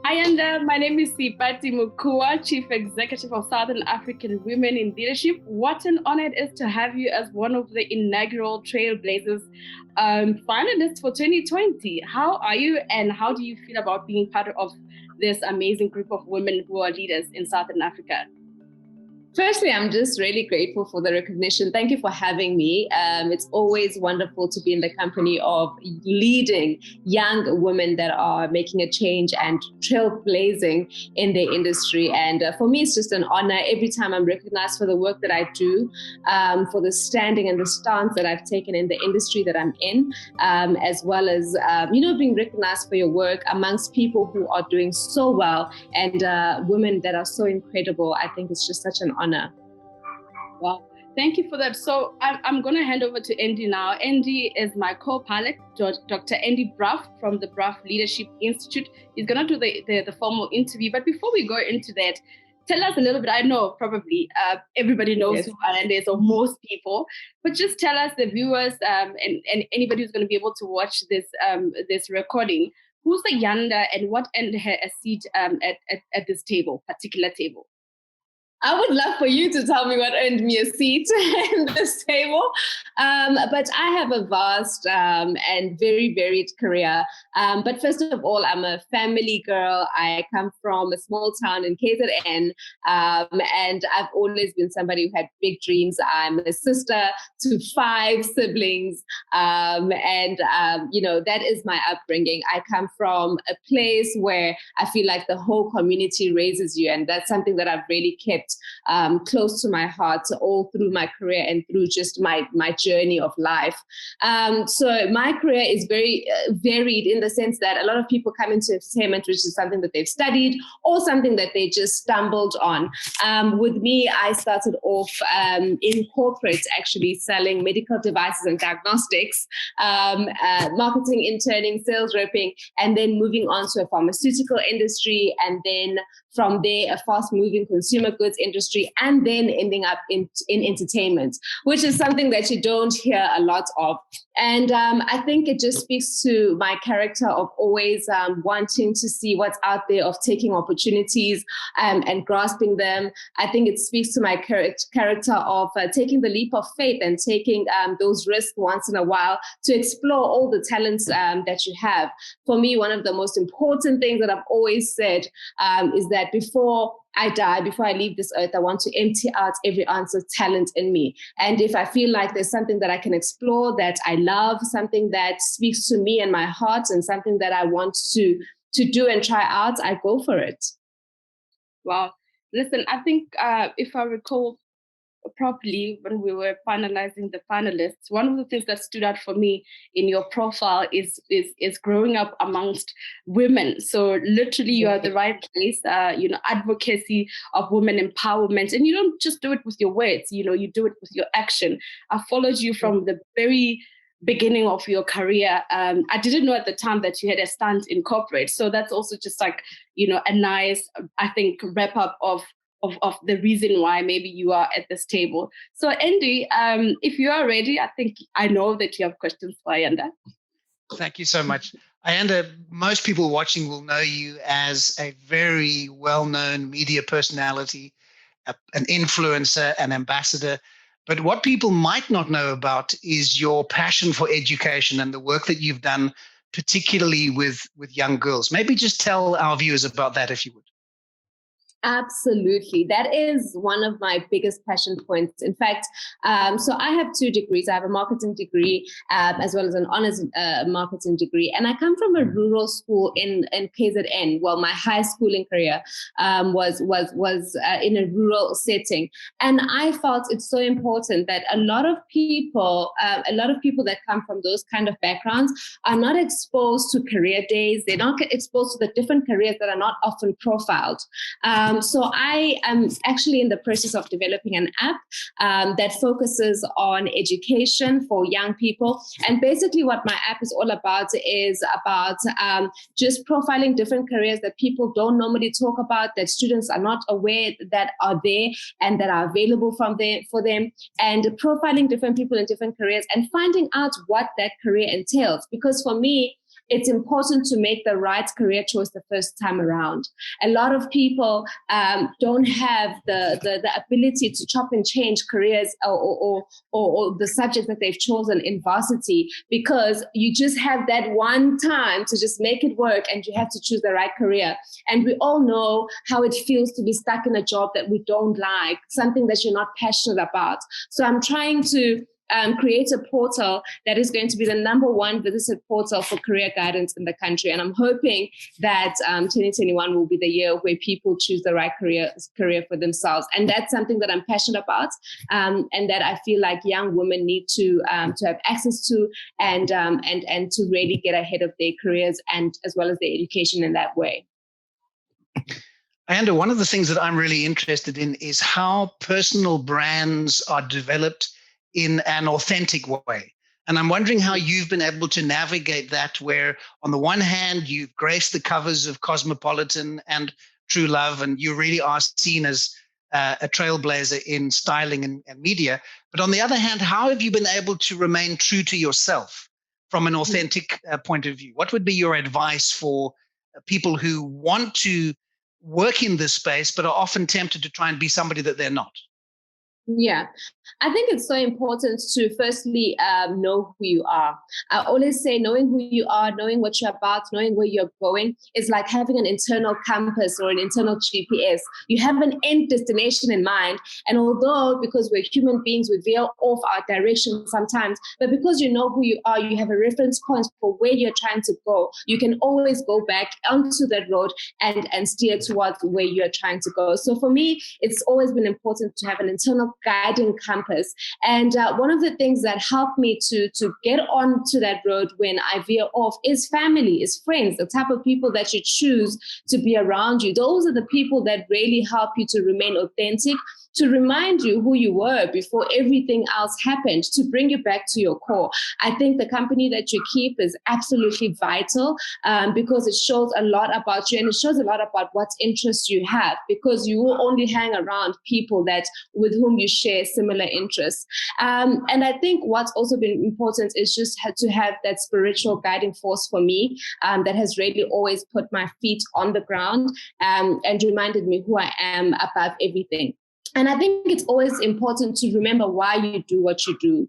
Ayanda, my name is Seipati Mokhuoa, Chief Executive of Southern African Women in Leadership. What an honor it is to have you as one of the inaugural Trailblazers finalists for 2020. How are you and how do you feel about being part of this amazing group of women who are leaders in Southern Africa? Firstly, I'm just really grateful for the recognition. Thank you for having me. It's always wonderful to be in the company of leading young women that are making a change and trailblazing in their industry. And for me, it's just an honor every time I'm recognized for the work that I do, for the standing and the stance that I've taken in the industry that I'm in, as well as, being recognized for your work amongst people who are doing so well and women that are so incredible. I think it's just such an honor. Wow, thank you for that. So I'm going to hand over to Andy now. Andy is my co-pilot, Dr. Andy Brough from the Brough Leadership Institute. He's going to do the formal interview. But before we go into that, tell us a little bit. I know probably everybody knows who Ayanda is, or most people, but just tell us, the viewers and anybody who's going to be able to watch this recording, who's Ayanda and what earned her a seat at this particular table? I would love for you to tell me what earned me a seat in this table. But I have a vast and very varied career. But first of all, I'm a family girl. I come from a small town in KZN. And I've always been somebody who had big dreams. I'm a sister to 5 siblings. That is my upbringing. I come from a place where I feel like the whole community raises you. And that's something that I've really kept close to my heart all through my career and through just my journey of life. So my career is very varied in the sense that a lot of people come into entertainment, which is something that they've studied or something that they just stumbled on. With me, I started off in corporate, actually selling medical devices and diagnostics, marketing, interning, sales repping, and then moving on to a pharmaceutical industry, and then from there, a fast-moving consumer goods industry, and then ending up in entertainment, which is something that you don't hear a lot of. And I think it just speaks to my character of always wanting to see what's out there, of taking opportunities and grasping them. I think it speaks to my character of taking the leap of faith and taking those risks once in a while to explore all the talents that you have. For me, one of the most important things that I've always said is that before I die, before I leave this earth, I want to empty out every ounce of talent in me. And if I feel like there's something that I can explore, that I love, something that speaks to me and my heart, and something that I want to do and try out, I go for it. Wow. Listen, I think if I recall properly, when we were finalizing the finalists, one of the things that stood out for me in your profile is growing up amongst women. So literally, you are the right place. Advocacy of women empowerment, and you don't just do it with your words. You do it with your action. I followed you from the very beginning of your career. I didn't know at the time that you had a stint in corporate. So that's also just like a nice, I think, wrap up of the reason why maybe you are at this table. So Andy, if you are ready, I know that you have questions for Ayanda. Thank you so much. Ayanda, most people watching will know you as a very well-known media personality, an influencer, an ambassador. But what people might not know about is your passion for education and the work that you've done, particularly with young girls. Maybe just tell our viewers about that, if you would. Absolutely. That is one of my biggest passion points. In fact, so I have 2 degrees. I have a marketing degree as well as an honors marketing degree. And I come from a rural school in KZN. Well, my high schooling career was in a rural setting. And I felt it's so important that a lot of people that come from those kind of backgrounds are not exposed to career days. They're not exposed to the different careers that are not often profiled. So I am actually in the process of developing an app that focuses on education for young people. And basically what my app is all about is about just profiling different careers that people don't normally talk about, that students are not aware that are there and that are available for them, and profiling different people in different careers and finding out what that career entails. Because for me, it's important to make the right career choice the first time around. A lot of people don't have the ability to chop and change careers or the subject that they've chosen in varsity, because you just have that one time to just make it work, and you have to choose the right career. And we all know how it feels to be stuck in a job that we don't like, something that you're not passionate about. So I'm trying to create a portal that is going to be the #1 visited portal for career guidance in the country. And I'm hoping that 2021 will be the year where people choose the right career for themselves. And that's something that I'm passionate about, and that I feel like young women need to have access to, and to really get ahead of their careers and as well as their education in that way. Ayanda, one of the things that I'm really interested in is how personal brands are developed in an authentic way. And I'm wondering how you've been able to navigate that, where on the one hand, you've graced the covers of Cosmopolitan and True Love, and you really are seen as a trailblazer in styling and media. But on the other hand, how have you been able to remain true to yourself from an authentic point of view? What would be your advice for people who want to work in this space, but are often tempted to try and be somebody that they're not? Yeah, I think it's so important to firstly know who you are. I always say knowing who you are, knowing what you're about, knowing where you're going is like having an internal compass or an internal GPS. You have an end destination in mind. And although, because we're human beings, we veer off our direction sometimes, but because you know who you are, you have a reference point for where you're trying to go. You can always go back onto that road and steer towards where you're trying to go. So for me, it's always been important to have an internal guiding compass. And one of the things that helped me to get onto that road when I veer off is family, is friends, the type of people that you choose to be around you. Those are the people that really help you to remain authentic, to remind you who you were before everything else happened, to bring you back to your core. I think the company that you keep is absolutely vital because it shows a lot about you, and it shows a lot about what interests you have, because you will only hang around people with whom you share similar interests. And I think what's also been important is just to have that spiritual guiding force for me that has really always put my feet on the ground and reminded me who I am above everything. And I think it's always important to remember why you do what you do.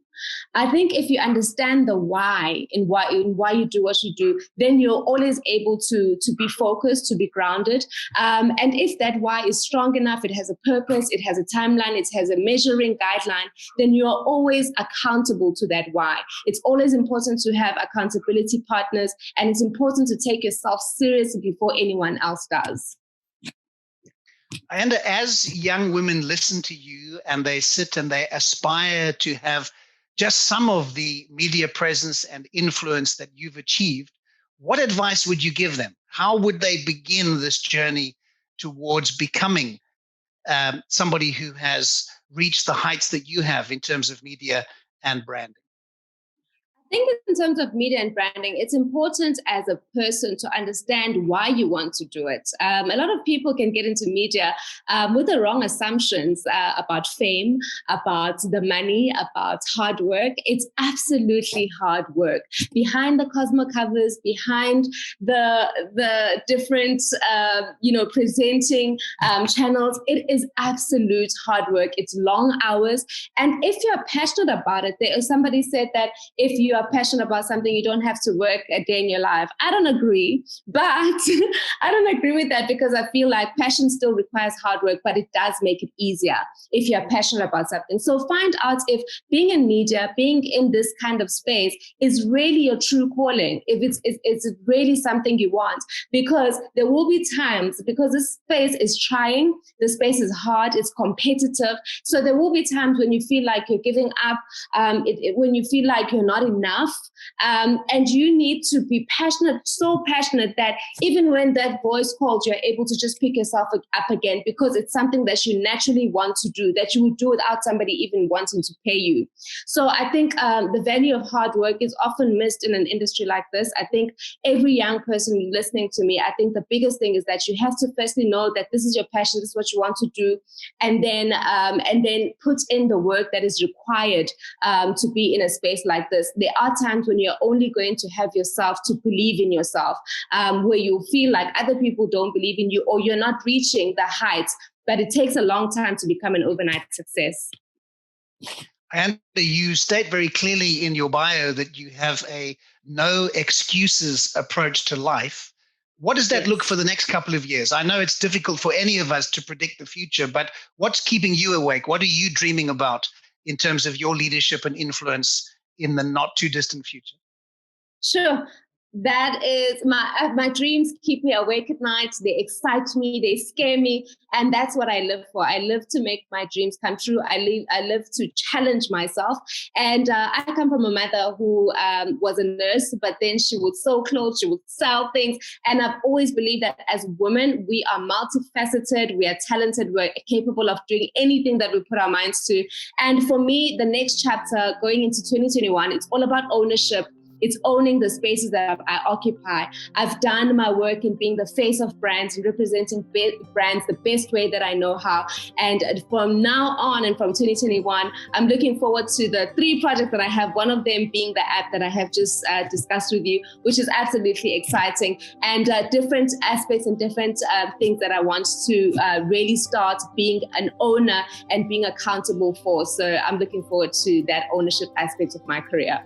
I think if you understand the why in why you do what you do, then you're always able to be focused, to be grounded. And if that why is strong enough, it has a purpose, it has a timeline, it has a measuring guideline, then you're always accountable to that why. It's always important to have accountability partners, and it's important to take yourself seriously before anyone else does. And as young women listen to you and they sit and they aspire to have just some of the media presence and influence that you've achieved, what advice would you give them? How would they begin this journey towards becoming somebody who has reached the heights that you have in terms of media and branding? I think in terms of media and branding, it's important as a person to understand why you want to do it. A lot of people can get into media with the wrong assumptions about fame, about the money, about hard work. It's absolutely hard work. Behind the Cosmo covers, behind the different, presenting channels, it is absolute hard work. It's long hours. And if you're passionate about it, somebody said that if you are passionate about something, you don't have to work a day in your life. I don't agree, but I don't agree with that, because I feel like passion still requires hard work, but it does make it easier if you're passionate about something. So find out if being in media, being in this kind of space is really your true calling, if it's really something you want, because there will be times, because this space is trying, the space is hard, it's competitive. So there will be times when you feel like you're giving up, when you feel like you're not enough, and you need to be passionate, so passionate that even when that voice calls, you're able to just pick yourself up again, because it's something that you naturally want to do, that you would do without somebody even wanting to pay you. So I think the value of hard work is often missed in an industry like this. I think every young person listening to me, I think the biggest thing is that you have to firstly know that this is your passion, this is what you want to do, and then put in the work that is required to be in a space like this. There are times when you're only going to have yourself to believe in yourself, where you feel like other people don't believe in you or you're not reaching the heights, but it takes a long time to become an overnight success. And you state very clearly in your bio that you have a no excuses approach to life. What does that look for the next couple of years? I know it's difficult for any of us to predict the future, but what's keeping you awake? What are you dreaming about in terms of your leadership and influence in the not too distant future? Sure. That is my dreams keep me awake at night. They excite me, they scare me, and that's what I live for. I live to make my dreams come true. I live to challenge myself. And I come from a mother who was a nurse, but then she would sew clothes, she would sell things. And I've always believed that as women, we are multifaceted, we are talented, we're capable of doing anything that we put our minds to. And for me, the next chapter going into 2021, it's all about ownership. It's owning the spaces that I occupy. I've done my work in being the face of brands and representing brands the best way that I know how. And from now on and from 2021, I'm looking forward to the 3 projects that I have, one of them being the app that I have just discussed with you, which is absolutely exciting, and different aspects and different things that I want to really start being an owner and being accountable for. So I'm looking forward to that ownership aspect of my career.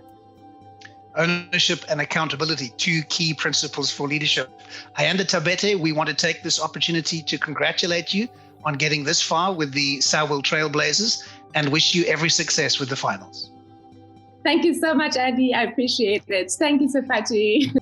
Ownership and accountability, 2 key principles for leadership. Ayanda Thabethe, we want to take this opportunity to congratulate you on getting this far with the SAWIL Trailblazers and wish you every success with the finals. Thank you so much, Andy. I appreciate it. Thank you, Seipati.